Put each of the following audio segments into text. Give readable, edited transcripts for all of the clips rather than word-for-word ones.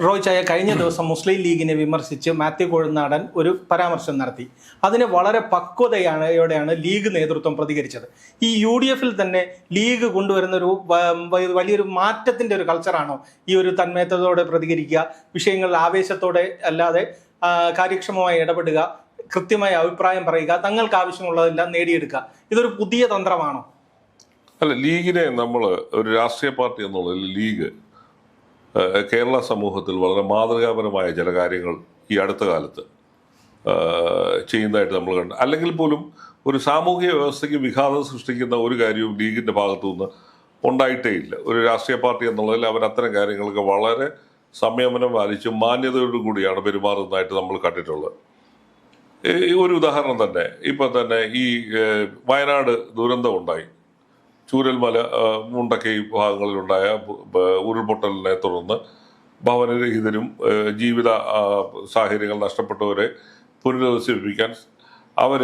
റോയ് ചായ കഴിഞ്ഞ ദിവസം മുസ്ലിം ലീഗിനെ വിമർശിച്ച് മാത്യു കൊഴുന്നാടൻ ഒരു പരാമർശം നടത്തി. അതിന് വളരെ പക്വതയോടെയാണ് ലീഗ് നേതൃത്വം പ്രതികരിച്ചത്. ഈ UDF-ൽ തന്നെ ലീഗ് കൊണ്ടുവരുന്ന ഒരു വലിയൊരു മാറ്റത്തിന്റെ ഒരു കൾച്ചറാണോ ഈ ഒരു തന്മയത്തോടെ പ്രതികരിക്കുക, വിഷയങ്ങളിൽ ആവേശത്തോടെ അല്ലാതെ കാര്യക്ഷമമായി ഇടപെടുക, കൃത്യമായ അഭിപ്രായം പറയുക, തങ്ങൾക്ക് ആവശ്യമുള്ളതെല്ലാം നേടിയെടുക്കുക? ഇതൊരു പുതിയ തന്ത്രമാണോ? അല്ല, ലീഗിനെ നമ്മൾ ഒരു രാഷ്ട്രീയ പാർട്ടി എന്നുള്ളതിൽ ലീഗ് കേരള സമൂഹത്തിൽ വളരെ മാതൃകാപരമായ ചില കാര്യങ്ങൾ ഈ അടുത്ത കാലത്ത് ചെയ്യുന്നതായിട്ട് നമ്മൾ കണ്ടു. അല്ലെങ്കിൽ പോലും ഒരു സാമൂഹിക വ്യവസ്ഥയ്ക്ക് വിഘാതം സൃഷ്ടിക്കുന്ന ഒരു കാര്യവും ലീഗിൻ്റെ ഭാഗത്തു നിന്ന് ഉണ്ടായിട്ടേ ഇല്ല. ഒരു രാഷ്ട്രീയ പാർട്ടി എന്നുള്ളതിൽ അവർ അത്തരം കാര്യങ്ങൾക്ക് വളരെ സംയമനം പാലിച്ചും മാന്യതയോടു കൂടിയാണ് പെരുമാറുന്നതായിട്ട് നമ്മൾ കണ്ടിട്ടുള്ളത്. ഒരു ഉദാഹരണം തന്നെ, ഇപ്പം തന്നെ ഈ വയനാട് ദുരന്തം ഉണ്ടായി. ചൂരൽമല, മുണ്ടക്കൈ ഭാഗങ്ങളിലുണ്ടായ ഉരുൾപൊട്ടലിനെ തുടർന്ന് ഭവനരഹിതരും ജീവിത സാഹചര്യങ്ങൾ നഷ്ടപ്പെട്ടവരെ പുനരധിവസിപ്പിക്കാൻ അവർ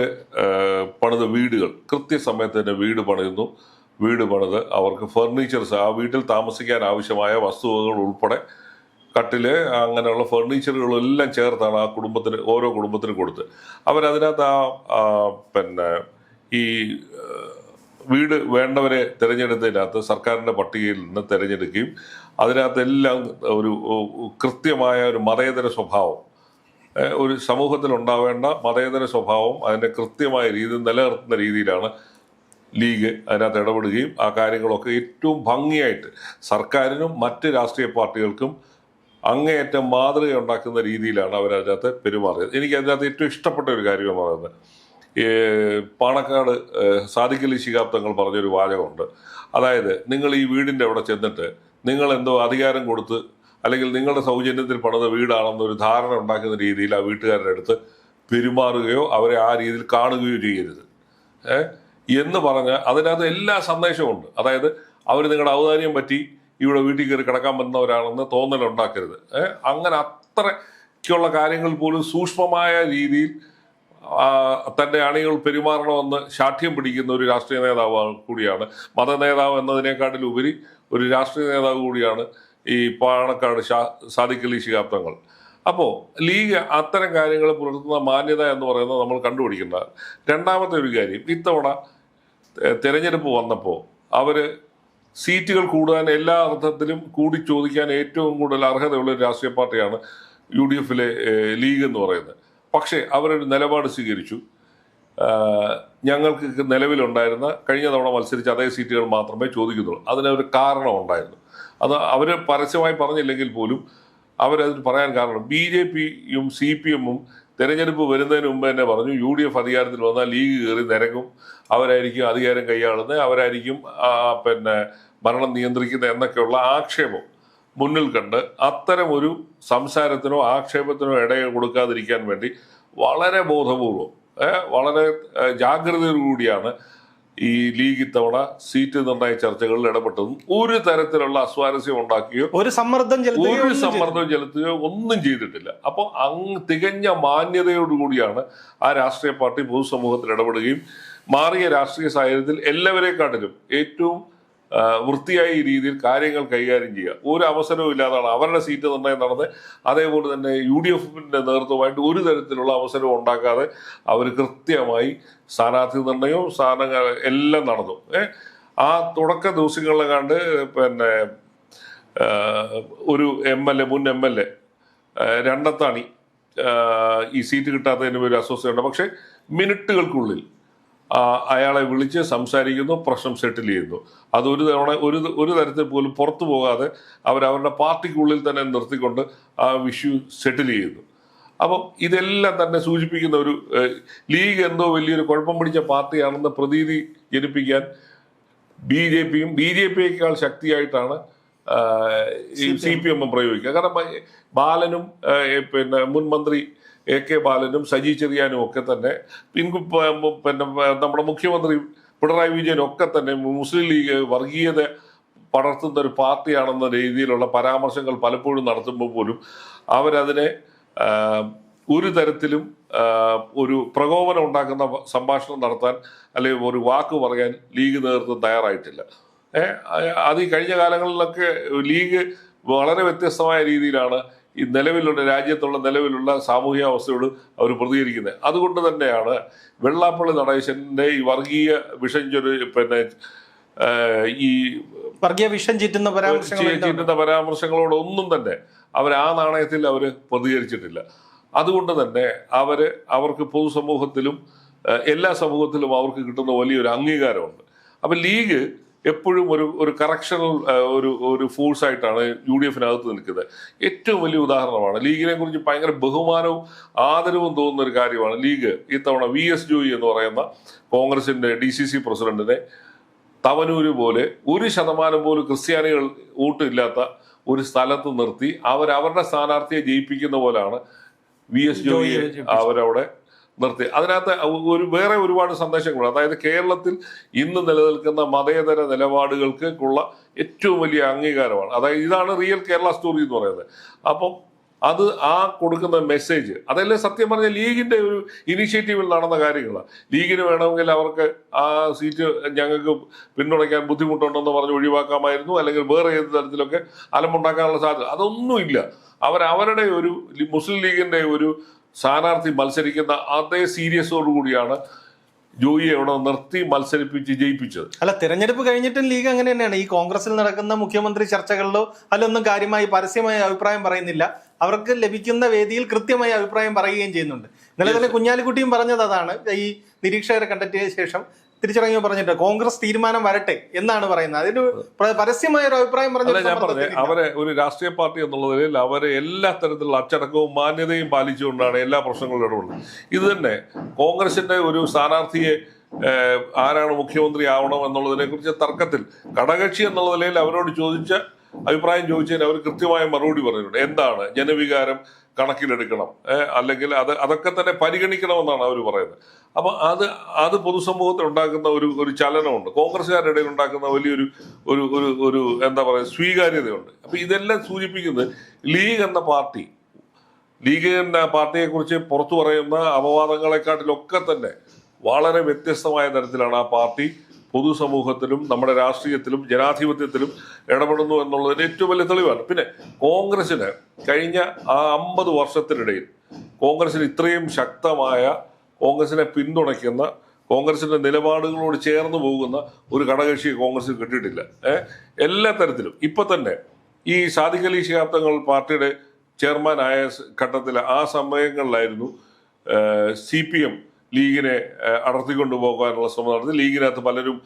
പണിത വീടുകൾ, കൃത്യസമയത്ത് തന്നെ വീട് പണിത് അവർക്ക് ഫർണിച്ചേഴ്സ്, ആ വീട്ടിൽ താമസിക്കാൻ ആവശ്യമായ വസ്തുവകൾ ഉൾപ്പെടെ കട്ടില്, അങ്ങനെയുള്ള ഫർണിച്ചറുകളെല്ലാം ചേർത്താണ് ആ കുടുംബത്തിന്, ഓരോ കുടുംബത്തിനും കൊടുത്ത് അവരതിനകത്ത് ഈ വീട് വേണ്ടവരെ തിരഞ്ഞെടുത്തതിനകത്ത് സർക്കാരിൻ്റെ പട്ടികയിൽ നിന്ന് തിരഞ്ഞെടുക്കുകയും അതിനകത്തെല്ലാം ഒരു കൃത്യമായ ഒരു മതേതര സ്വഭാവം, ഒരു സമൂഹത്തിൽ ഉണ്ടാവേണ്ട മതേതര സ്വഭാവം അതിൻ്റെ കൃത്യമായ രീതിയിൽ നിലനിർത്തുന്ന രീതിയിലാണ് ലീഗ് അതിനകത്ത് ഇടപെടുകയും ആ കാര്യങ്ങളൊക്കെ ഏറ്റവും ഭംഗിയായിട്ട് സർക്കാരിനും മറ്റ് രാഷ്ട്രീയ പാർട്ടികൾക്കും അങ്ങേയറ്റം മാതൃക ഉണ്ടാക്കുന്ന രീതിയിലാണ് അവരതിനകത്ത് പെരുമാറിയത്. എനിക്ക് അതിനകത്ത് ഏറ്റവും ഇഷ്ടപ്പെട്ട ഒരു കാര്യം എന്ന് പറയുന്നത്, പാണക്കാട് സാദിഖ് അലി ശിഹാബ് തങ്ങൾ പറഞ്ഞൊരു വാചകമുണ്ട്. അതായത്, നിങ്ങൾ ഈ വീടിൻ്റെ അവിടെ ചെന്നിട്ട് നിങ്ങൾ എന്തോ അധികാരം കൊടുത്ത് അല്ലെങ്കിൽ നിങ്ങളുടെ സൗജന്യത്തിൽ പണിത വീടാണെന്നൊരു ധാരണ ഉണ്ടാക്കുന്ന രീതിയിൽ ആ വീട്ടുകാരുടെ അടുത്ത് പെരുമാറുകയോ അവരെ ആ രീതിയിൽ കാണുകയോ ചെയ്യരുത് എന്ന് പറഞ്ഞ് അതിനകത്ത് എല്ലാ സന്ദേശമുണ്ട്. അതായത്, അവർ നിങ്ങളുടെ ഔദാര്യം പറ്റി ഇവിടെ വീട്ടിൽ കയറി കിടക്കാൻ പറ്റുന്നവരാണെന്ന് തോന്നലുണ്ടാക്കരുത്. അങ്ങനെ അത്രയ്ക്കുള്ള കാര്യങ്ങൾ പോലും സൂക്ഷ്മമായ രീതിയിൽ തൻ്റെ അണികൾ പെരുമാറണമെന്ന് ശാഠ്യം പിടിക്കുന്ന ഒരു രാഷ്ട്രീയ നേതാവ് കൂടിയാണ്, മത നേതാവ് എന്നതിനേക്കാട്ടിലുപരി ഒരു രാഷ്ട്രീയ നേതാവ് കൂടിയാണ് ഈ പാണക്കാട് സാദിഖ് അലി ശിഹാബ് തങ്ങൾ. അപ്പോൾ ലീഗ് അത്തരം കാര്യങ്ങൾ പുലർത്തുന്ന മാന്യത എന്ന് പറയുന്നത് നമ്മൾ കണ്ടുപിടിക്കേണ്ട. രണ്ടാമത്തെ ഒരു കാര്യം, ഇത്തവണ തെരഞ്ഞെടുപ്പ് വന്നപ്പോൾ അവർ സീറ്റുകൾ കൂടാൻ എല്ലാ അർത്ഥത്തിലും കൂടി ചോദിക്കാൻ ഏറ്റവും കൂടുതൽ അർഹതയുള്ള ഒരു രാഷ്ട്രീയ പാർട്ടിയാണ് UDF-ലെ ലീഗ് എന്ന് പറയുന്നത്. പക്ഷേ അവരൊരു നിലപാട് സ്വീകരിച്ചു. ഞങ്ങൾക്ക് നിലവിലുണ്ടായിരുന്ന കഴിഞ്ഞ തവണ മത്സരിച്ച അതേ സീറ്റുകൾ മാത്രമേ ചോദിക്കുന്നുള്ളൂ. അതിനൊരു കാരണം ഉണ്ടായിരുന്നു. അത് അവർ പരസ്യമായി പറഞ്ഞില്ലെങ്കിൽ പോലും അവരതിന് പറയാൻ കാരണം, BJP-യും CPM-ഉം തെരഞ്ഞെടുപ്പ് വരുന്നതിന് മുമ്പ് തന്നെ പറഞ്ഞു UDF അധികാരത്തിൽ വന്നാൽ ലീഗ് കയറി നിരങ്ങും, അവരായിരിക്കും അധികാരം കൈയാളുന്നത്, അവരായിരിക്കും ഭരണം നിയന്ത്രിക്കുന്നത് എന്നൊക്കെയുള്ള ആക്ഷേപം മുന്നിൽ കണ്ട് അത്തരം ഒരു സംസാരത്തിനോ ആക്ഷേപത്തിനോ ഇട കൊടുക്കാതിരിക്കാൻ വേണ്ടി വളരെ ബോധപൂർവം, വളരെ ജാഗ്രതയോടുകൂടിയാണ് ഈ ലീഗ് ഇത്തവണ സീറ്റ് നിർണയ ചർച്ചകളിൽ ഇടപെട്ടതും ഒരു തരത്തിലുള്ള അസ്വാരസ്യം ഉണ്ടാക്കുകയോ ഒരു സമ്മർദ്ദം ചെലുത്തുകയോ ഒന്നും ചെയ്തിട്ടില്ല. അപ്പോൾ തികഞ്ഞ മാന്യതയോടുകൂടിയാണ് ആ രാഷ്ട്രീയ പാർട്ടി പൊതുസമൂഹത്തിൽ ഇടപെടുകയും മാറിയ രാഷ്ട്രീയ സാഹചര്യത്തിൽ എല്ലാവരെക്കാട്ടിലും ഏറ്റവും വൃത്തിയായ രീതിയിൽ കാര്യങ്ങൾ കൈകാര്യം ചെയ്യുക. ഒരു അവസരവും ഇല്ലാതാണ് അവരുടെ സീറ്റ് നിർണ്ണയം നടന്നത്. അതേപോലെ തന്നെ UDF-ന്റെ നേതൃത്വമായിട്ട് ഒരു തരത്തിലുള്ള അവസരവും ഉണ്ടാക്കാതെ അവർ കൃത്യമായി സ്ഥാനാർത്ഥി നിർണയവും സ്ഥാനങ്ങൾ എല്ലാം നടന്നു. ആ തുടക്ക ദിവസങ്ങളിലെ കണ്ട് ഒരു മുൻ MLA രണ്ടത്താണി ഈ സീറ്റ് കിട്ടാത്തതിന് ഒരു അസ്വസ്ഥയുണ്ട്. പക്ഷെ മിനിറ്റുകൾക്കുള്ളിൽ അയാളെ വിളിച്ച് സംസാരിക്കുന്നു, പ്രശ്നം സെറ്റിൽ ചെയ്യുന്നു. അത് ഒരു തരത്തിൽ പോലും പുറത്തു പോകാതെ അവരവരുടെ പാർട്ടിക്കുള്ളിൽ തന്നെ നിർത്തിക്കൊണ്ട് ആ ഇഷ്യൂ സെറ്റിൽ ചെയ്യുന്നു. അപ്പം ഇതെല്ലാം തന്നെ സൂചിപ്പിക്കുന്ന ഒരു ലീഗ് എന്തോ വലിയൊരു കുഴപ്പം പിടിച്ച പാർട്ടിയാണെന്ന് പ്രതീതി ജനിപ്പിക്കാൻ BJP-യേക്കാൾ ശക്തിയായിട്ടാണ് ഈ CPM പ്രയോഗിക്കുക. കാരണം ബാലനും മുൻ മന്ത്രി AK ബാലനും സജി ചെറിയാനും ഒക്കെ തന്നെ നമ്മുടെ മുഖ്യമന്ത്രി പിണറായി വിജയനും ഒക്കെ തന്നെ മുസ്ലിം ലീഗ് വർഗീയത പടർത്തുന്ന ഒരു പാർട്ടിയാണെന്ന രീതിയിലുള്ള പരാമർശങ്ങൾ പലപ്പോഴും നടത്തുമ്പോൾ പോലും അവരതിനെ ഒരു തരത്തിലും ഒരു പ്രകോപനം ഉണ്ടാക്കുന്ന സംഭാഷണം നടത്താൻ അല്ലെങ്കിൽ ഒരു വാക്ക് പറയാൻ ലീഗ് നേതൃത്വം തയ്യാറായിട്ടില്ല. അത് ഈ കഴിഞ്ഞ കാലങ്ങളിലൊക്കെ ലീഗ് വളരെ വ്യത്യസ്തമായ രീതിയിലാണ് ഈ രാജ്യത്തുള്ള നിലവിലുള്ള സാമൂഹിക അവസ്ഥയോട് അവർ പ്രതികരിക്കുന്നത്. അതുകൊണ്ട് തന്നെയാണ് വെള്ളാപ്പള്ളി നടേശന്റെ ഈ വർഗീയ ഈ വർഗീയ വിഷം ചീറ്റുന്ന പരാമർശങ്ങളോടൊന്നും തന്നെ അവർ ആ നാണയത്തിൽ അവർ പ്രതികരിച്ചിട്ടില്ല. അതുകൊണ്ട് തന്നെ അവർക്ക് പൊതുസമൂഹത്തിലും എല്ലാ സമൂഹത്തിലും അവർക്ക് കിട്ടുന്ന വലിയൊരു അംഗീകാരമുണ്ട്. അപ്പൊ ലീഗ് എപ്പോഴും ഒരു കറക്ഷണൽ ഒരു ഫോഴ്സ് ആയിട്ടാണ് UDF-നകത്ത് നിൽക്കുന്നത്. ഏറ്റവും വലിയ ഉദാഹരണമാണ് ലീഗിനെ കുറിച്ച് ഭയങ്കര ബഹുമാനവും ആദരവും തോന്നുന്ന ഒരു കാര്യമാണ് ലീഗ് ഇത്തവണ VS ജോയി എന്ന് പറയുന്ന കോൺഗ്രസിന്റെ DCC പ്രസിഡന്റിനെ തവനൂര് പോലെ 1% പോലും ക്രിസ്ത്യാനികൾ വോട്ടില്ലാത്ത ഒരു സ്ഥലത്ത് നിർത്തി അവരുടെ സ്ഥാനാർത്ഥിയെ ജയിപ്പിക്കുന്ന പോലാണ് VS ജോയിയെ അവരവിടെ നിർത്തി. അതിനകത്ത് വേറെ ഒരുപാട് സന്ദേശങ്ങളുണ്ട്. അതായത് കേരളത്തിൽ ഇന്ന് നിലനിൽക്കുന്ന മതേതര നിലപാടുകൾക്കുള്ള ഏറ്റവും വലിയ അംഗീകാരമാണ്. അതായത് ഇതാണ് റിയൽ കേരള സ്റ്റോറി എന്ന് പറയുന്നത്. അപ്പം അത് കൊടുക്കുന്ന മെസ്സേജ് അതല്ലേ സത്യം പറഞ്ഞ ലീഗിന്റെ ഒരു ഇനിഷ്യേറ്റീവിൽ നടന്ന കാര്യങ്ങളാണ്. ലീഗിന് വേണമെങ്കിൽ അവർക്ക് ആ സീറ്റ് ഞങ്ങൾക്ക് പിന്തുണയ്ക്കാൻ ബുദ്ധിമുട്ടുണ്ടെന്ന് പറഞ്ഞ് ഒഴിവാക്കാമായിരുന്നു, അല്ലെങ്കിൽ വേറെ ഏത് തരത്തിലൊക്കെ അലമ്പുണ്ടാക്കാനുള്ള സാധ്യത അതൊന്നുമില്ല. അവരുടെ ഒരു മുസ്ലിം ലീഗിന്റെ ഒരു സ്ഥാനാർത്ഥി മത്സരിക്കുന്ന അതേ സീരിയസോടുകൂടിയാണ് ജോയിയെ അവിടെ നിർത്തി മത്സരിപ്പിച്ച് ജയിപ്പിച്ചത്. അല്ല, തെരഞ്ഞെടുപ്പ് കഴിഞ്ഞിട്ടും ലീഗ് അങ്ങനെ തന്നെയാണ്. ഈ കോൺഗ്രസിൽ നടക്കുന്ന മുഖ്യമന്ത്രി ചർച്ചകളിലോ അതിലൊന്നും കാര്യമായി പരസ്യമായ അഭിപ്രായം പറയുന്നില്ല. അവർക്ക് ലഭിക്കുന്ന വേദിയിൽ കൃത്യമായ അഭിപ്രായം പറയുകയും ചെയ്യുന്നുണ്ട്. ഇന്നലെ തന്നെ കുഞ്ഞാലിക്കുട്ടിയും പറഞ്ഞത് അതാണ്. ഈ നിരീക്ഷകരെ കണ്ടെത്തിയ ശേഷം തിരിച്ചിറങ്ങി പറഞ്ഞിട്ട് കോൺഗ്രസ് തീരുമാനം വരട്ടെ എന്നാണ് പറയുന്നത്. അതിന് പരസ്യമായ ഒരു അഭിപ്രായം പറഞ്ഞത് അവരെ ഒരു രാഷ്ട്രീയ പാർട്ടി എന്നുള്ളതിൽ അവരെ എല്ലാ തരത്തിലുള്ള അച്ചടക്കവും മാന്യതയും പാലിച്ചുകൊണ്ടാണ് എല്ലാ പ്രശ്നങ്ങളും ഇടപെടുന്നത്. ഇത് തന്നെ കോൺഗ്രസിന്റെ ഒരു സ്ഥാനാർത്ഥിയെ ആരാണ് മുഖ്യമന്ത്രി ആവണം എന്നുള്ളതിനെ കുറിച്ച് തർക്കത്തിൽ ഘടകകക്ഷി എന്നുള്ള നിലയിൽ അവരോട് അഭിപ്രായം ചോദിച്ചതിന് അവർ കൃത്യമായ മറുപടി പറഞ്ഞിട്ടുണ്ട്. എന്താണ് ജനവികാരം കണക്കിലെടുക്കണം, അല്ലെങ്കിൽ അതൊക്കെ തന്നെ പരിഗണിക്കണമെന്നാണ് അവർ പറയുന്നത്. അപ്പൊ അത് പൊതുസമൂഹത്തിൽ ഉണ്ടാക്കുന്ന ഒരു ചലനമുണ്ട്, കോൺഗ്രസ്സുകാരുടെ ഇടയിൽ ഉണ്ടാക്കുന്ന വലിയൊരു ഒരു എന്താ പറയുക സ്വീകാര്യതയുണ്ട്. അപ്പൊ ഇതെല്ലാം സൂചിപ്പിക്കുന്നത് ലീഗ് എന്ന പാർട്ടിയെ കുറിച്ച് പുറത്തു പറയുന്ന അപവാദങ്ങളെക്കാട്ടിലൊക്കെ തന്നെ വളരെ വ്യത്യസ്തമായ തരത്തിലാണ് ആ പാർട്ടി പൊതുസമൂഹത്തിലും നമ്മുടെ രാഷ്ട്രീയത്തിലും ജനാധിപത്യത്തിലും ഇടപെടുന്നു എന്നുള്ളതിന് ഏറ്റവും വലിയ തെളിവാണ്. പിന്നെ കോൺഗ്രസിന് കഴിഞ്ഞ ആ 50 വർഷത്തിനിടയിൽ കോൺഗ്രസിന് ഇത്രയും ശക്തമായ, കോൺഗ്രസിനെ പിന്തുണയ്ക്കുന്ന, കോൺഗ്രസിന്റെ നിലപാടുകളോട് ചേർന്ന് പോകുന്ന ഒരു ഘടകകക്ഷിയെ കോൺഗ്രസിന് കിട്ടിയിട്ടില്ല. എല്ലാ തരത്തിലും ഇപ്പൊ തന്നെ ഈ സാദിഖ് അലി ശിഹാബ് തങ്ങൾ പാർട്ടിയുടെ ചെയർമാനായ ഘട്ടത്തിൽ ആ സമയങ്ങളിലായിരുന്നു CPM ലീഗിനെ അടർത്തിക്കൊണ്ടു പോകാനുള്ള ശ്രമം നടത്തി. ലീഗിനകത്ത് പലരും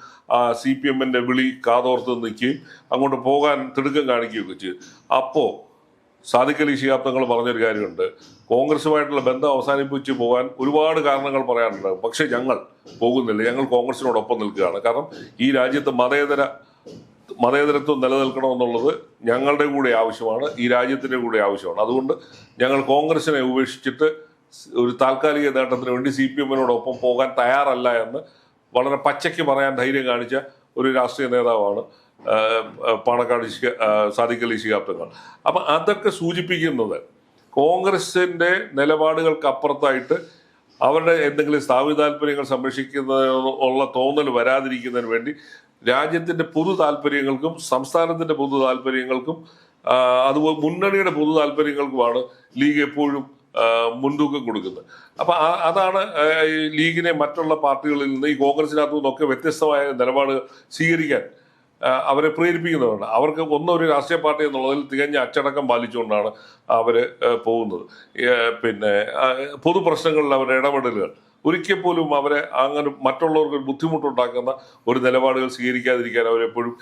CPM-ന്റെ വിളി കാതോർത്ത് നിൽക്കുകയും അങ്ങോട്ട് പോകാൻ തിടുക്കം കാണിക്കുകയൊക്കെ ചെയ്തു. അപ്പോൾ സാദിഖ് അലി ശിഹാബ് തങ്ങൾ പറഞ്ഞൊരു കാര്യമുണ്ട്, കോൺഗ്രസുമായിട്ടുള്ള ബന്ധം അവസാനിപ്പിച്ച് പോകാൻ ഒരുപാട് കാരണങ്ങൾ പറയാനുണ്ടാകും, പക്ഷെ ഞങ്ങൾ പോകുന്നില്ല, ഞങ്ങൾ കോൺഗ്രസിനോടൊപ്പം നിൽക്കുകയാണ്. കാരണം ഈ രാജ്യത്ത് മതേതരത്വം നിലനിൽക്കണമെന്നുള്ളത് ഞങ്ങളുടെ കൂടെ ആവശ്യമാണ്, ഈ രാജ്യത്തിന്റെ കൂടെ ആവശ്യമാണ്. അതുകൊണ്ട് ഞങ്ങൾ കോൺഗ്രസിനെ ഉപേക്ഷിച്ചിട്ട് ഒരു താൽക്കാലിക നേട്ടത്തിന് വേണ്ടി CPM-നോടൊപ്പം പോകാൻ തയ്യാറല്ല എന്ന് വളരെ പച്ചയ്ക്ക് പറയാൻ ധൈര്യം കാണിച്ച ഒരു രാഷ്ട്രീയ നേതാവാണ് പാണക്കാട് സാദിഖ് അലി ശിഹാബ് തങ്ങൾ. അപ്പം അതൊക്കെ സൂചിപ്പിക്കുന്നത് കോൺഗ്രസിന്റെ നിലപാടുകൾക്ക് അപ്പുറത്തായിട്ട് അവരുടെ എന്തെങ്കിലും സ്ഥാപിത താല്പര്യങ്ങൾ സംരക്ഷിക്കുന്നതിനുള്ള തോന്നൽ വരാതിരിക്കുന്നതിന് വേണ്ടി രാജ്യത്തിന്റെ പൊതു താല്പര്യങ്ങൾക്കും സംസ്ഥാനത്തിന്റെ പൊതു താല്പര്യങ്ങൾക്കും അതുപോലെ മുന്നണിയുടെ പൊതു താല്പര്യങ്ങൾക്കുമാണ് ലീഗ് എപ്പോഴും മുൻതൂക്കം കൊടുക്കുന്നത്. അപ്പൊ അതാണ് ലീഗിനെ മറ്റുള്ള പാർട്ടികളിൽ നിന്ന്, ഈ കോൺഗ്രസിനകത്തു നിന്നൊക്കെ വ്യത്യസ്തമായ നിലപാടുകൾ സ്വീകരിക്കാൻ അവരെ പ്രേരിപ്പിക്കുന്നവരുണ്ട്. അവർക്ക് ഒരു രാഷ്ട്രീയ പാർട്ടി എന്നുള്ളതിൽ തികഞ്ഞ അച്ചടക്കം പാലിച്ചുകൊണ്ടാണ് അവര് പോകുന്നത്. പിന്നെ പൊതുപ്രശ്നങ്ങളിൽ അവരുടെ ഇടപെടലുകൾ ഒരിക്കൽ പോലും അവരെ അങ്ങനെ മറ്റുള്ളവർക്ക് ബുദ്ധിമുട്ടുണ്ടാക്കുന്ന ഒരു നിലപാടുകൾ സ്വീകരിക്കാതിരിക്കാൻ അവരെപ്പോഴും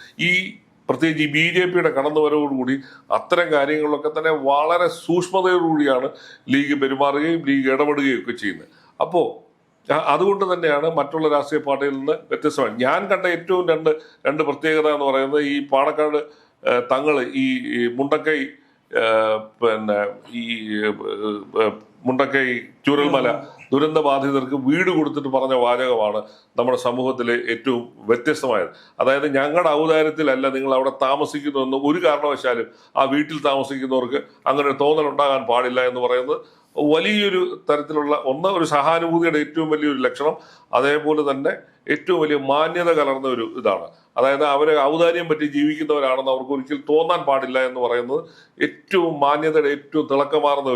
പ്രത്യേകിച്ച് ഈ BJP-യുടെ കടന്നുവരവോടുകൂടി അത്തരം കാര്യങ്ങളിലൊക്കെ തന്നെ വളരെ സൂക്ഷ്മതയോടുകൂടിയാണ് ലീഗ് പെരുമാറുകയും ലീഗ് ഇടപെടുകയും ഒക്കെ ചെയ്യുന്നത്. അപ്പോൾ അതുകൊണ്ട് തന്നെയാണ് മറ്റുള്ള രാഷ്ട്രീയ പാർട്ടികളിൽ നിന്ന് വ്യത്യസ്തമായി ഞാൻ കണ്ട ഏറ്റവും രണ്ട് പ്രത്യേകത എന്ന് പറയുന്നത്, ഈ പാണക്കാട് തങ്ങൾ ഈ മുണ്ടക്കൈ മുണ്ടക്കൈ ചൂരൽമല ദുരന്ത ബാധിതർക്ക് വീട് കൊടുത്തിട്ട് പറഞ്ഞ വാചകമാണ് നമ്മുടെ സമൂഹത്തിലെ ഏറ്റവും വ്യത്യസ്തമായത്. അതായത് ഞങ്ങളുടെ ഔദാര്യത്തിലല്ല നിങ്ങൾ അവിടെ താമസിക്കുന്നുവെന്ന് ഒരു കാരണവശാലും ആ വീട്ടിൽ താമസിക്കുന്നവർക്ക് അങ്ങനെ ഒരു തോന്നലുണ്ടാകാൻ പാടില്ല എന്ന് പറയുന്നത് വലിയൊരു തരത്തിലുള്ള ഒരു സഹാനുഭൂതിയുടെ ഏറ്റവും വലിയൊരു ലക്ഷണം, അതേപോലെ തന്നെ ഏറ്റവും വലിയ മാന്യത കലർന്ന ഒരു ഇതാണ്. അതായത് അവരെ ഔദാര്യം പറ്റി ജീവിക്കുന്നവരാണെന്ന് അവർക്ക് ഒരിക്കലും തോന്നാൻ പാടില്ല എന്ന് പറയുന്നത് ഏറ്റവും മാന്യതയുടെ ഏറ്റവും തിളക്കമാർന്ന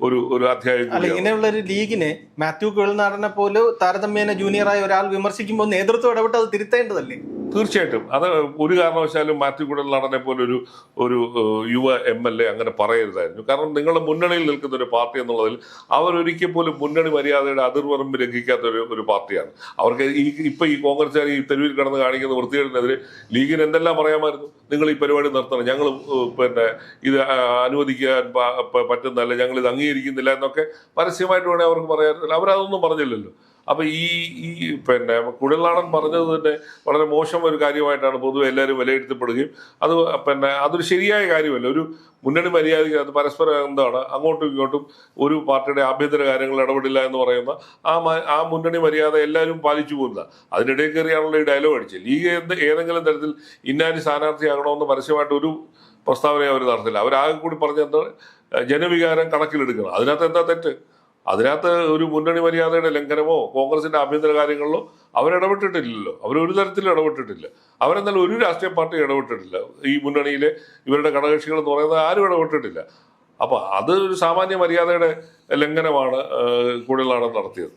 ഒരു അധ്യായം. അല്ല, ഇങ്ങനെയുള്ള ഒരു ലീഗിനെ മാത്യു കുഴൽനാടനെ പോലെ താരതമ്യേന ജൂനിയറായ ഒരാൾ വിമർശിക്കുമ്പോൾ നേതൃത്വം ഇടപെട്ട് അത് തിരുത്തേണ്ടതല്ലേ? തീർച്ചയായിട്ടും അത് ഒരു കാരണവശാലും മാത്യു കുഴൽനാടനെ പോലെ ഒരു യുവ MLA അങ്ങനെ പറയരുതായിരുന്നു. കാരണം നിങ്ങളുടെ മുന്നണിയിൽ നിൽക്കുന്ന ഒരു പാർട്ടി എന്നുള്ളതിൽ അവരൊരിക്കൽ പോലും മുന്നണി മര്യാദയുടെ അതിർവരമ്പ് ലംഘിക്കാത്ത ഒരു പാർട്ടിയാണ്. അവർക്ക് ഇപ്പൊ ഈ കോൺഗ്രസ്സുകാർ ഈ തെരുവിൽ കിടന്ന് കാണിക്കുന്ന വൃത്തികേടിനെതിരെ ലീഗിന് എന്തെല്ലാം പറയാമായിരുന്നു. നിങ്ങൾ ഈ പരിപാടി നിർത്തണം, ഞങ്ങൾ ഇത് അനുവദിക്കാൻ പറ്റുന്നതല്ല, ഞങ്ങൾ ഇത് അംഗീകരിക്കുന്നില്ല എന്നൊക്കെ പരസ്യമായിട്ട് വേണേൽ അവർക്ക് പറയാമായിരുന്നില്ല. അവരതൊന്നും പറഞ്ഞില്ലല്ലോ. അപ്പൊ ഈ കുഴൽനാടൻ പറഞ്ഞത് തന്നെ വളരെ മോശം ഒരു കാര്യമായിട്ടാണ് പൊതുവെ എല്ലാവരും വിലയിരുത്തപ്പെടുകയും അതൊരു ശരിയായ കാര്യമല്ല. ഒരു മുന്നണി മര്യാദയ്ക്ക് അത് പരസ്പരം എന്താണ് അങ്ങോട്ടും ഇങ്ങോട്ടും ഒരു പാർട്ടിയുടെ ആഭ്യന്തര കാര്യങ്ങളിൽ ഇടപെടില്ല എന്ന് പറയുന്ന ആ മുന്നണി മര്യാദ എല്ലാവരും പാലിച്ചു പോകുന്ന അതിനിടയിൽ കയറിയാണല്ലോ ഈ ഡയലോഗ് അടിച്ചത്. ലീഗ് ഏതെങ്കിലും തരത്തിൽ ഇന്നാരി സ്ഥാനാർത്ഥിയാകണമെന്ന് പരസ്യമായിട്ട് ഒരു പ്രസ്താവന അവർ നടത്തില്ല. അവരാകെ കൂടി പറഞ്ഞെന്താണ് ജനവികാരം കണക്കിലെടുക്കണം. അതിനകത്ത് എന്താ തെറ്റ്? അതിനകത്ത് ഒരു മുന്നണി മര്യാദയുടെ ലംഘനമോ കോൺഗ്രസിന്റെ ആഭ്യന്തര കാര്യങ്ങളിലോ അവരിടപെട്ടിട്ടില്ലല്ലോ. അവരൊരു തരത്തിലും ഇടപെട്ടിട്ടില്ല. അവരെന്നാലും ഒരു രാഷ്ട്രീയ പാർട്ടി ഇടപെട്ടിട്ടില്ല. ഈ മുന്നണിയിലെ ഇവരുടെ ഘടകകക്ഷികൾ എന്ന് പറയുന്നത് ആരും ഇടപെട്ടിട്ടില്ല. അപ്പൊ അത് ഒരു സാമാന്യ മര്യാദയുടെ ലംഘനമാണ് കുഴൽനാടൻ നടത്തിയത്.